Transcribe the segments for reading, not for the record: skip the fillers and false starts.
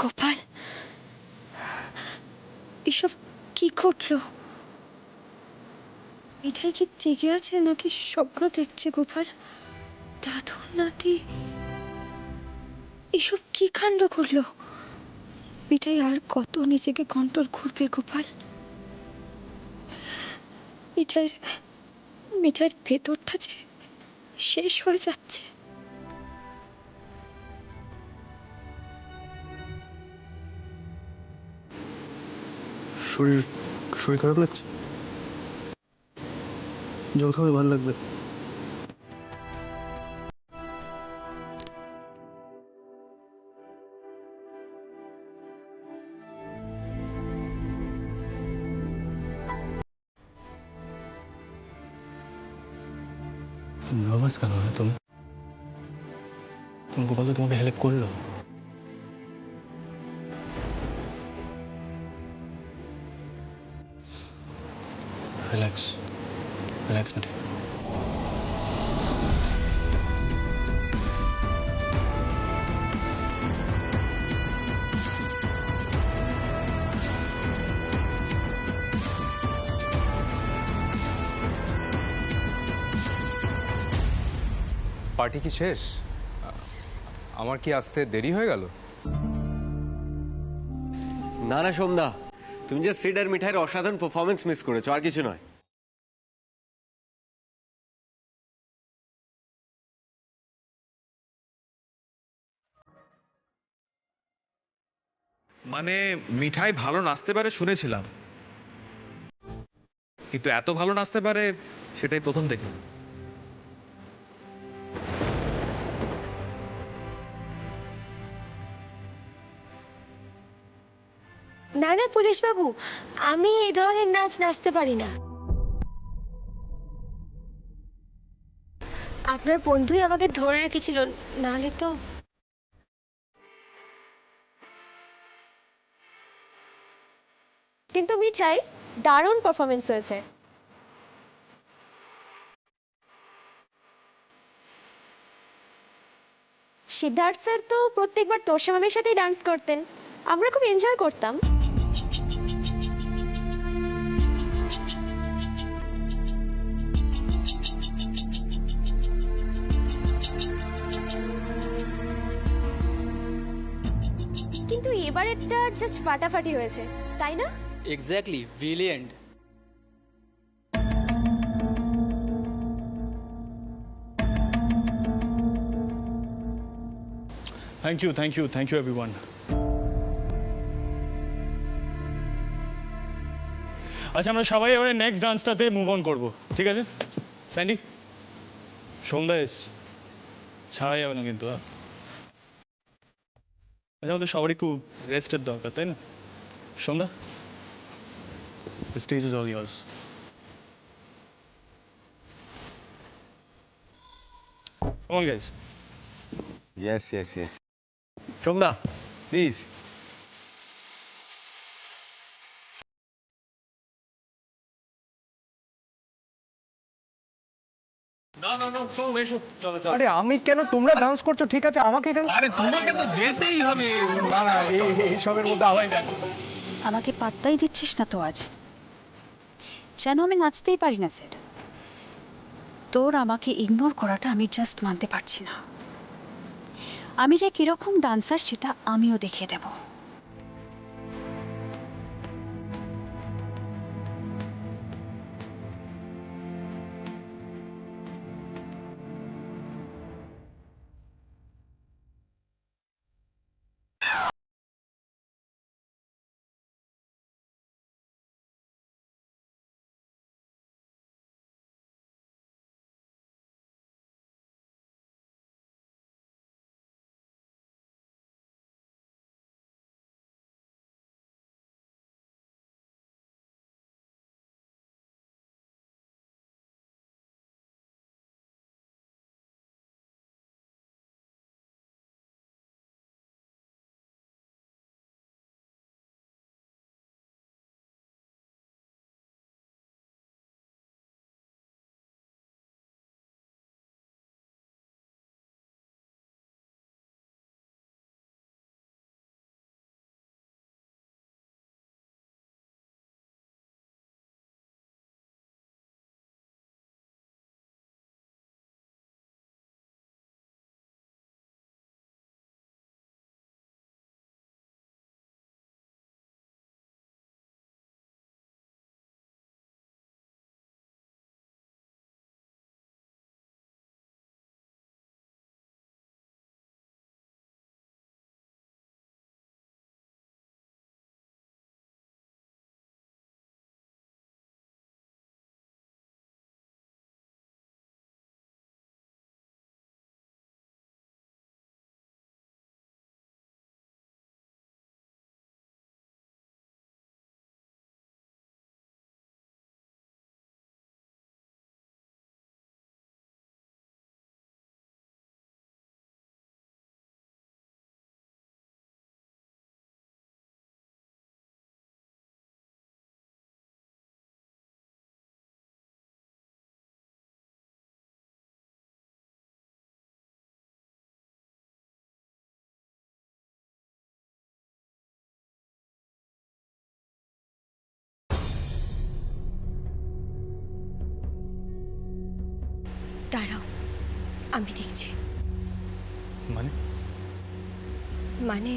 গোপাল, এসব কি ঘটলো? মিঠাই কি জেগে আছে নাকি স্বপ্ন দেখছে? গোপাল, দাদুর নাতি, এসব কি কাণ্ড করলো? মিঠাই আর কত নিজেকে কন্ট্রোল করবে? গোপাল, মিঠাইয়ের মিঠাইয়ের ভেতরটা যে শেষ হয়ে যাচ্ছে। শরীর শরীর খারাপ লাগছে, জল খাবে, ভালো লাগবে। নার্ভাস কেন তুমি? গোপাল তো তোমাকে হেল্প করলো। রিল্যাক্স, রিল্যাক্স মিঠাই। পার্টি কি শেষ? আমার কি আসতে দেরি হয়ে গেল? না না সোমদা, তুমি যে সিড আর মিঠাইয়ের অসাধারণ পারফরমেন্স মিস করেছো, আর কিছু নয়। মানে মিঠাই ভালো নাচতে পারে শুনেছিলাম, কিন্তু এত ভালো নাচতে পারে সেটাই প্রথম দেখলাম। না না পরেশবাবু, আমি এই ধরনের নাচ নাচতে পারি না। আপনার বন্ধুই আমাকে ধরে রেখেছিল, নাহলে তো। কিন্তু মিঠাই, দারুণ পারফরমেন্স হয়েছে। সিদ্ধার্থ স্যার তো প্রত্যেকবার তোষা ম্যামের সাথেই ডান্স করতেন, আমরা খুব এনজয় করতাম। কিন্তু এবারেরটা জাস্ট ফাটাফাটি হয়েছে, তাই না? Exactly, brilliant. Thank you everyone. আচ্ছা, আমরা সবাই এবারে নেক্সট ডান্সটাতে মুভ অন করবো, ঠিক আছে? স্যান্ডি, সন্ধ্যা এসছে, ছাড়া যাবে না কিন্তু। আচ্ছা, আমাদের সবারই একটু রেস্টের দরকার, তাই না? Sandhya, the stage is all yours. Come on, guys. Yes yes yes. সোমদা প্লিজ। আরে আমি কেন? তোমরা ডান্স করছো ঠিক আছে, আমাকে কেন? আরে তোমাকে তো যেতেই হবে। না না, এইসবের মধ্যে আওয়াজ দেখো। আমাকে পাত্তাই দিচ্ছিস না তো আজ, যেন আমি নাচতেই পারি না স্যার। তোর আমাকে ইগনোর করাটা আমি জাস্ট মানতে পারছি না। আমি যে কিরকম ডান্সার সেটা আমিও দেখিয়ে দেব। দাঁড়াও, আমি দেখছি। মানে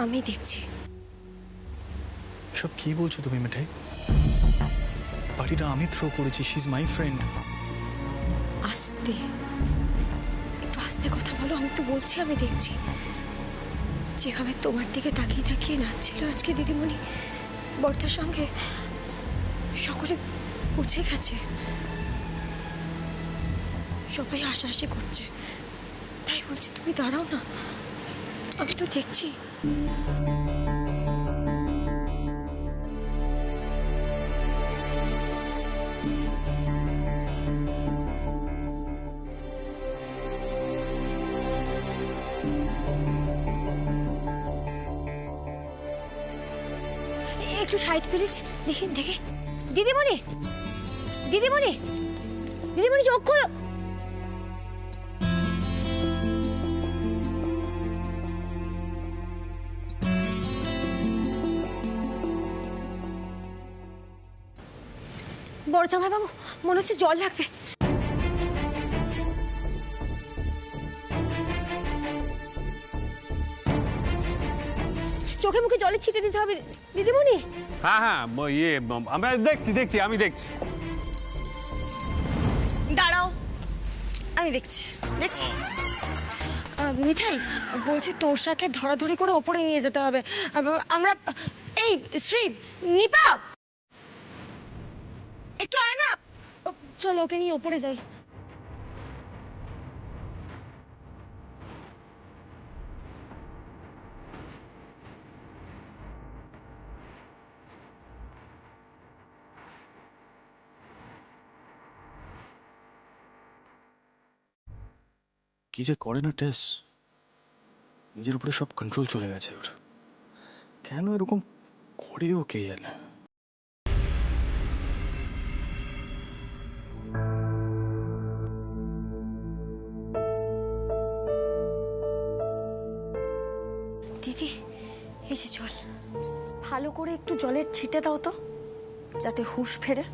আমি দেখছি। সব কি বলছো তুমি মিঠাই? পার্টিটা আমি থ্রো করেছি, শি ইজ মাই ফ্রেন্ড। আস্তে, একটু আস্তে কথা বলো। আমি তো বলছি আমি দেখছি। যেভাবে তোমার দিকে তাকিয়ে তাকিয়ে নাচছিল আজকে দিদিমণি বর্তার সঙ্গে, সকলে বুঝে গেছে, সবাই হাসাহাসি করছে। তাই বলছি তুমি দাঁড়াও না, আমি তো দেখছি। একটু সাইড প্লিজ, দেখি দেখে। দিদিমণি, দিদিমণি, দিদিমণি চোখ খোলো। বড় জামাই বাবু, মনে হচ্ছে জল লাগবে। চোখে মুখে জলে ছিটে দিতে হবে দিদিমণি। হ্যাঁ হ্যাঁ, আমরা দেখছি আমি দেখছি। দাঁড়াও, আমি দেখছি দেখছি। মিঠাই বলছি, তোষাকে ধরাধরি করে ওপরে নিয়ে যেতে হবে। আমরা এই শ্রী, নিপা একটু আয় না, চলো ওকে নিয়ে ওপরে যাই। কি যে করে না টেস, নিজের উপরে সব কন্ট্রোল চলে গেছে ওর। কেন এরকম করে ও কে জানে। দিদি, এই যে জল, ভালো করে একটু জলের ছিটে দাও তো, যাতে হুঁশ ফেরে।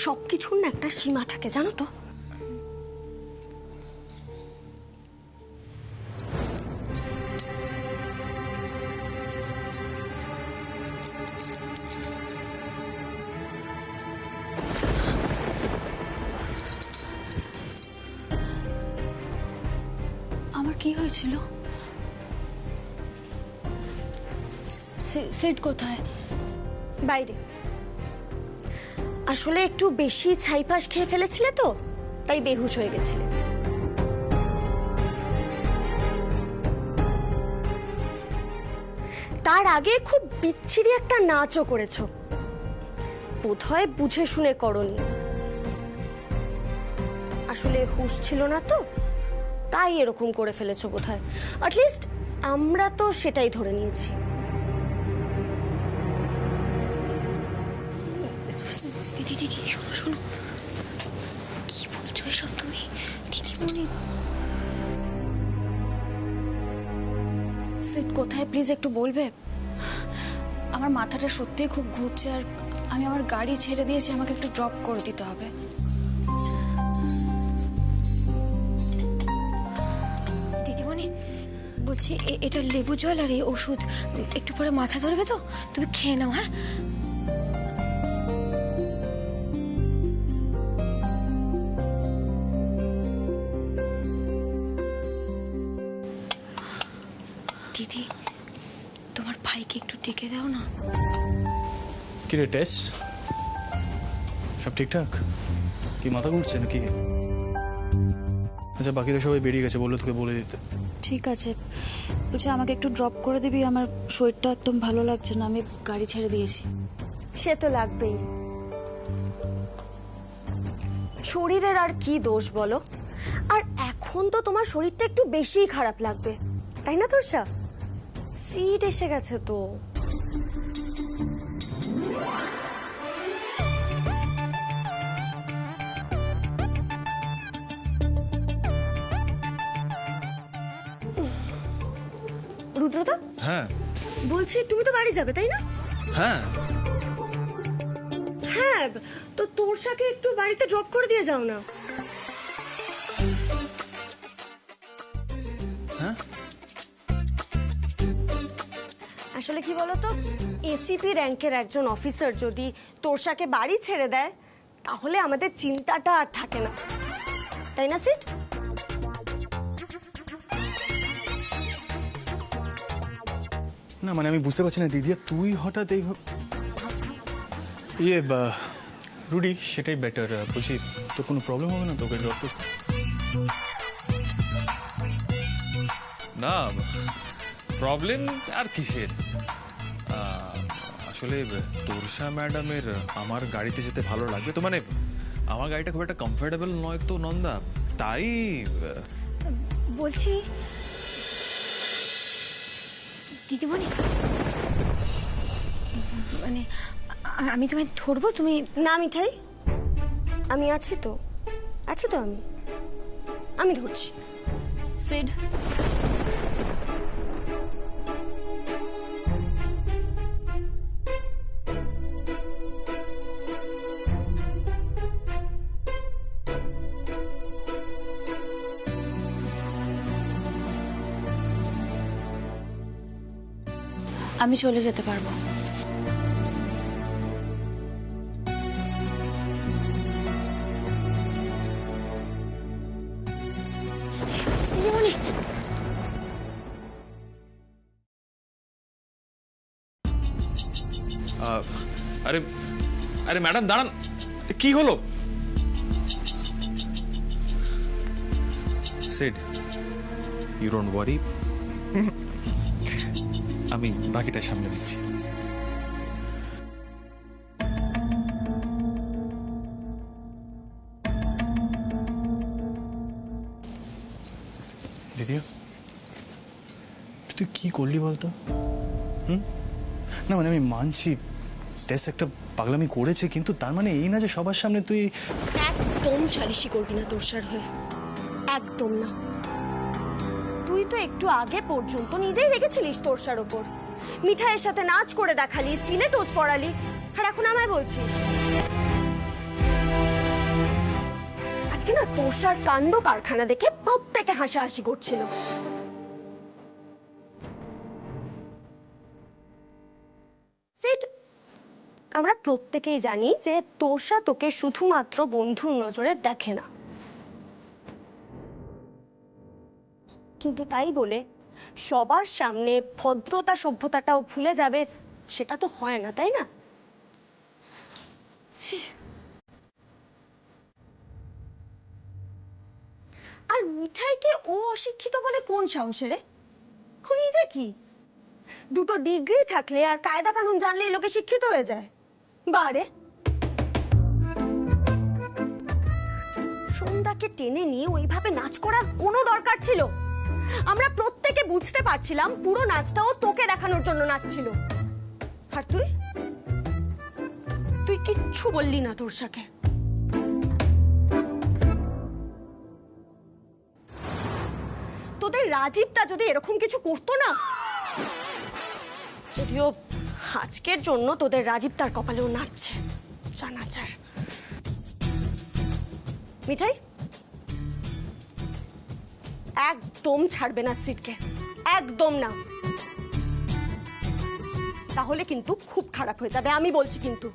সবকিছুর না একটা সীমা থাকে, জানো তো। আমার কি হয়েছিল? সিট কোথায়? বাইরে। আসলে একটু বেশি ছাইপাশ খেয়ে ফেলেছিলে তো, তাই বেহুশ হয়ে গেছিলে। তার আগে খুব বিচ্ছিরি একটা নাচও করেছো, বোধহয় বুঝে শুনে করনি। আসলে হুঁশ ছিল না তো, তাই এরকম করে ফেলেছো বোধহয়। অ্যাটলিস্ট আমরা তো সেটাই ধরে নিয়েছি। দিদি দিদি, শোনো শোনো, কি বলছো এসব তুমি? দিদিমণি, সিট কোথায় প্লিজ একটু বলবে? আমার মাথাটা সত্যিই খুব ঘুরছে, আর আমি আমার গাড়ি ছেড়ে দিয়েছি, আমাকে একটু ড্রপ করে দিতে হবে। দিদিমণি বলছি, এটা লেবু জল আর এই ওষুধ, একটু পরে মাথা ধরবে তো, তুমি খেয়ে নাও। হ্যাঁ, দিদি তোমার ভাইকে একটু ডেকে দাও না। কি রে টেস, সব ঠিকঠাক? কি মাথা ঘুরছে নাকি? আচ্ছা, বাকিরা সবাই বেরিয়ে গেছে, বললো তোকে বলে দিতে। ঠিক আছে, বলছি আমাকে একটু ড্রপ করে দিবি, আমার শরীরটা একদম ভালো লাগছে না, আমি গাড়ি ছেড়ে দিয়েছি। সে তো লাগবেই, শরীরের আর কি দোষ বলো। আর এখন তো তোমার শরীরটা একটু বেশিই খারাপ লাগবে, তাই না তোরসা? সিট এসে গেছে তো। রুদ্রদা, হ্যাঁ বলছি তুমি তো বাড়ি যাবে তাই না? হ্যাঁ হ্যাঁ, তো তোরসাকে একটু বাড়িতে ড্রপ করে দিয়ে যাও না। আসলে কি বলতো, এসিপি র্যাঙ্কের একজন অফিসার যদি তোরসাকে বাড়ি ছেড়ে দেয় তাহলে আমাদের চিন্তাটা আর থাকে না, তাই না সিট? না মানে আমি বুঝতে পারছি না দিদিয়া, তুই হঠাৎ এইভাবে রুডি, সেটাই বেটার। বলছি তোর কোনো প্রবলেম হবে না তোকে ড্রপ করতে? না, প্রবলেম আর কিসের? আসলে তোরসা ম্যাডামের আমার গাড়িতে যেতে ভালো লাগবে তো, মানে আমার গাড়িটা খুব একটা কমফোর্টেবল নয় তো নন্দা, তাই বলছি দিদিমণি, মানে আমি তোমায় ধরবো, তুমি না মিঠাই, আমি আছি তো, আমি ধরছি। সিড, আমি চলে যেতে পারবো। দিদিমণি, আরে আরে ম্যাডাম দাঁড়ান, কি হলো? সিড, ইউ ডোন্ট ওয়ারি, আমি বাকিটা সামনে দিচ্ছি। দিদিয়া তুই কি করলি বলতো? না মানে আমি মানছি টেস একটা পাগলামি করেছে, কিন্তু তার মানে এই না যে সবার সামনে তুই একদম সালিশি করবি না তোরসার হয়ে, একদম না। তুই তো একটু আগে পর্যন্ত নিজেই রেখেছিলিস তোরসার ওপর, মিঠাইয়ের সাথে নাচ করে দেখালি, স্টিলে টোস পড়ালি, আর এখন আমায় বলছিস। আজকে না তোরসার কাণ্ড কারখানা দেখে প্রত্যেকে হাসাহাসি করছিল। সিট, আমরা প্রত্যেকেই জানি যে তোরসা তোকে শুধুমাত্র বন্ধুর নজরে দেখে না, কিন্তু তাই বলে সবার সামনে ভদ্রতা সভ্যতাটাও ভুলে যাবে সেটা তো হয় না, তাই না? আর মিঠাইকে ও অশিক্ষিত বলে কোন সাহসে রে? নিজে কি দুটো ডিগ্রি থাকলে আর কায়দা কানুন জানলেই লোকে শিক্ষিত হয়ে যায়? বারে সন্ধ্যাকে টেনে নিয়ে ওইভাবে নাচ করার কোনো দরকার ছিল? আমরা প্রত্যেকে বুঝতে পারছিলাম পুরো নাচটাও তোকে দেখানোর জন্য নাচছিল, আর তুই কিচ্ছু বললি না তোরসাকে। তোদের রাজীবটা যদি এরকম কিছু করতো না, যদিও আজকের জন্য তোদের রাজীব তার কপালেও নাচছে, জানাচার। মিঠাই একদম ছাড়বে না সিটকে, একদম না, তাহলে কিন্তু খুব খারাপ হয়ে যাবে, আমি বলছি কিন্তু।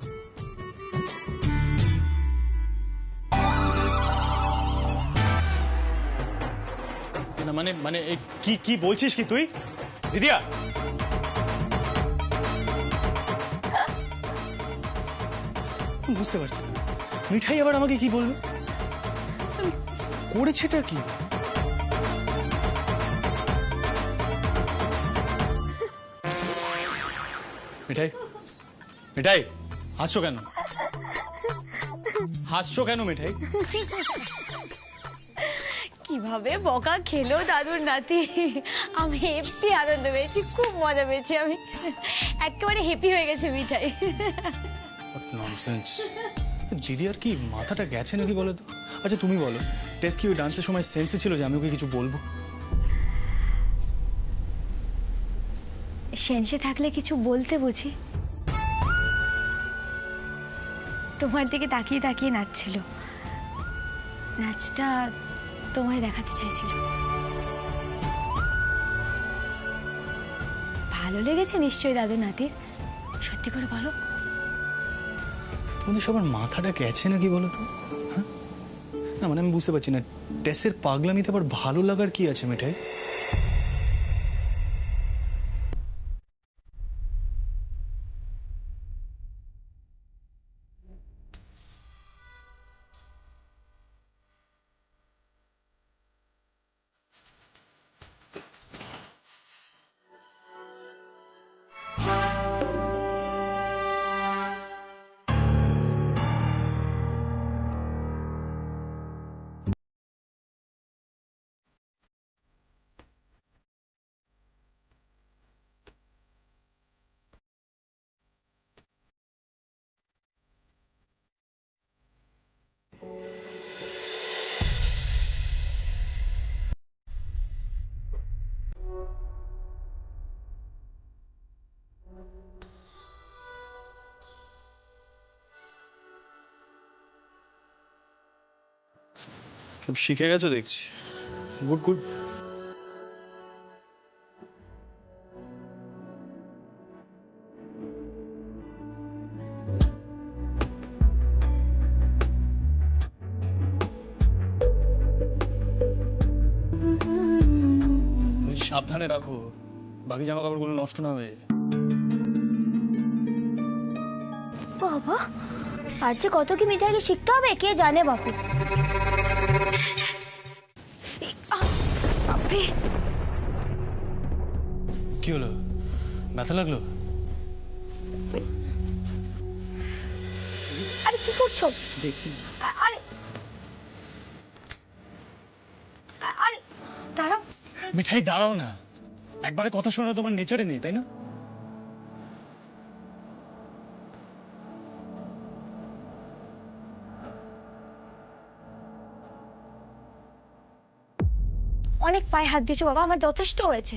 না মানে মানে কি কি বলছিস কি তুই দিদিয়া? বুঝতে পারছি না মিঠাই আবার আমাকে কি বলবে, করেছেটা কি? মিঠাই, মিঠাই হাসছো কেন? হাসছো কেন মিঠাই? কিভাবে বকা খেলো দাদুর নাতি, আমি হেপি আনন্দ পেয়েছি, খুব মজা পেয়েছি, আমি একেবারে হেপি হয়ে গেছে মিঠাই। ননসেন্স, দিদি আর কি মাথাটা গেছে নাকি বলো তো? আচ্ছা তুমি বলো, টেস্ট কি ওই ডান্সের সময় সেন্সে ছিল যে আমি ওকে কিছু বলবো? সেন্সে থাকলে কিছু বলতে বুঝি? তোমার দিকে তাকিয়ে তাকিয়ে নাচছিল, নাচটা তোমায় দেখাতে চাইছিল। ভালো লেগেছে নিশ্চয়ই দাদু নাতির, সত্যি করে বলো। তোমাদের সবার মাথাটা গেছে নাকি বলো তো? হ্যাঁ, না মানে আমি বুঝতে পারছি না, টেসের পাগলামিতে আবার ভালো লাগার কি আছে মিঠাই? সব শিখে গেছো দেখছি, গুড গুড। সাবধানে রাখো, বাকি জামা কাপড়গুলো নষ্ট না হয়ে। বাবা, আর যে কত কি মিঠাইকে শিখতে হবে কে জানে বাপু। বাপরে, কি হলো, ব্যথা লাগলো? আরে কি করছো? আরে আরে দাঁড়াও। মিঠাই দাঁড়াও না, একবারে কথা শোনা তোমার নেচারে নেই, তাই না? অনেক পায়ে হাত দিয়েছো বাবা, আমার যথেষ্ট হয়েছে।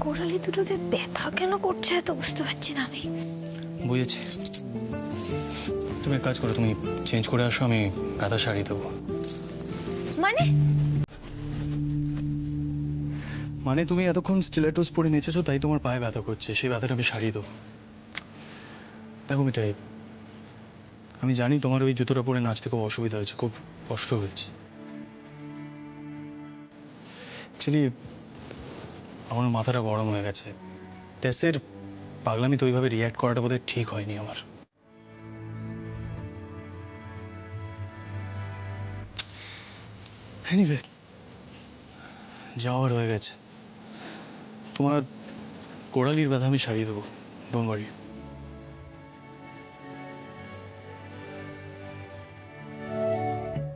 কোরালি দুটোতে ব্যথা কেন করছে এত বুঝতে পারছি না আমি। বুঝেছি, তুমি এক কাজ করো, তুমি চেঞ্জ করে আসো, আমি গাদা শাড়ি দেবো। মানে তুমি এতক্ষণ স্টিলেটোস পরে নেচেছো, তাই তোমার পায়ে ব্যথা করছে, সেই ব্যথাটা আমি সারিয়ে দেবো। দেখো মিঠাই, আমি জানি তোমার ওই জুতোটা পরে নাচতে খুব অসুবিধা হয়েছে, খুব কষ্ট হয়েছে। অ্যাকচুয়ালি আমার মাথাটা গরম হয়ে গেছে, টেসের পাগলামি তো ওইভাবে রিয়্যাক্ট করাটা বোধহয় ঠিক হয়নি আমার। এনিওয়ে, যাওয়ার হয়ে গেছে, তোমার কোড়ালির ব্যথা আমি সারিয়ে দেবো, ডোন্ট ওয়ারি।